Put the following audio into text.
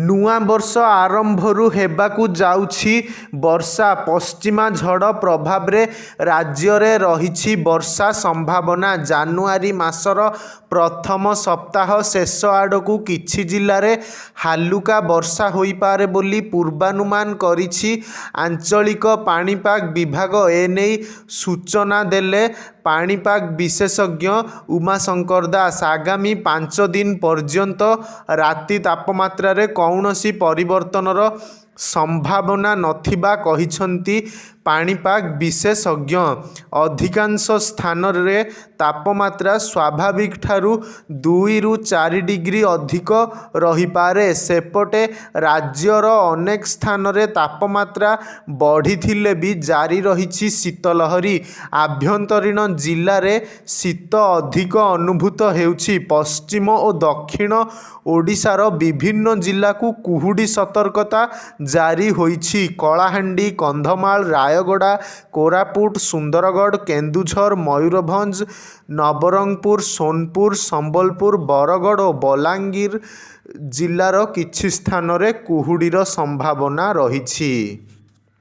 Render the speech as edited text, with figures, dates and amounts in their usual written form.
ନୂଆ ବର୍ଷ ଆରମ୍ଭରୁ ହେବାକୁ ଯାଉଛି ବର୍ଷା। ପଶ୍ଚିମା ଝଡ଼ ପ୍ରଭାବରେ ରାଜ୍ୟରେ ରହିଛି ବର୍ଷା ସମ୍ଭାବନା। ଜାନୁଆରୀ ମାସର ପ୍ରଥମ ସପ୍ତାହ ଶେଷ ଆଡ଼କୁ କିଛି ଜିଲ୍ଲାରେ ହାଲୁକା ବର୍ଷା ହୋଇପାରେ ବୋଲି ପୂର୍ବାନୁମାନ କରିଛି ଆଞ୍ଚଳିକ ପାଣିପାଗ ବିଭାଗ। ଏନେଇ ସୂଚନା ଦେଲେ ପାଣିପାଗ ବିଶେଷଜ୍ଞ ଉମାଶଙ୍କର ଦାସ। ଆଗାମୀ 5 ଦିନ ପର୍ଯ୍ୟନ୍ତ ରାତି ତାପମାତ୍ରାରେ କୌଣସି ପରିବର୍ତ୍ତନର ସମ୍ଭାବନା ନଥିବା କହିଛନ୍ତି ପାଣିପାଗ ବିଶେଷଜ୍ଞ। ଅଧିକାଂଶ ସ୍ଥାନରେ ତାପମାତ୍ରା ସ୍ୱାଭାବିକଠାରୁ 2ରୁ 4 ଡିଗ୍ରୀ ଅଧିକ ରହିପାରେ। ସେପଟେ ରାଜ୍ୟର ଅନେକ ସ୍ଥାନରେ ତାପମାତ୍ରା ବଢ଼ିଥିଲେ ବି ଜାରି ରହିଛି ଶୀତଲହରୀ। ଆଭ୍ୟନ୍ତରୀଣ ଜିଲ୍ଲାରେ ଶୀତ ଅଧିକ ଅନୁଭୂତ ହେଉଛି। ପଶ୍ଚିମ ଓ ଦକ୍ଷିଣ ଓଡ଼ିଶାର ବିଭିନ୍ନ ଜିଲ୍ଲାକୁ କୁହୁଡ଼ି ସତର୍କତା ଜାରି ହୋଇଛି। କଳାହାଣ୍ଡି, କନ୍ଧମାଳ, ରାୟଗଡ଼ା, କୋରାପୁଟ, ସୁନ୍ଦରଗଡ଼, କେନ୍ଦୁଝର, ମୟୂରଭଞ୍ଜ, ନବରଙ୍ଗପୁର, ସୋନପୁର, ସମ୍ବଲପୁର, ବରଗଡ଼ ଓ ବଲାଙ୍ଗୀର ଜିଲ୍ଲାର କିଛି ସ୍ଥାନରେ କୁହୁଡ଼ିର ସମ୍ଭାବନା ରହିଛି।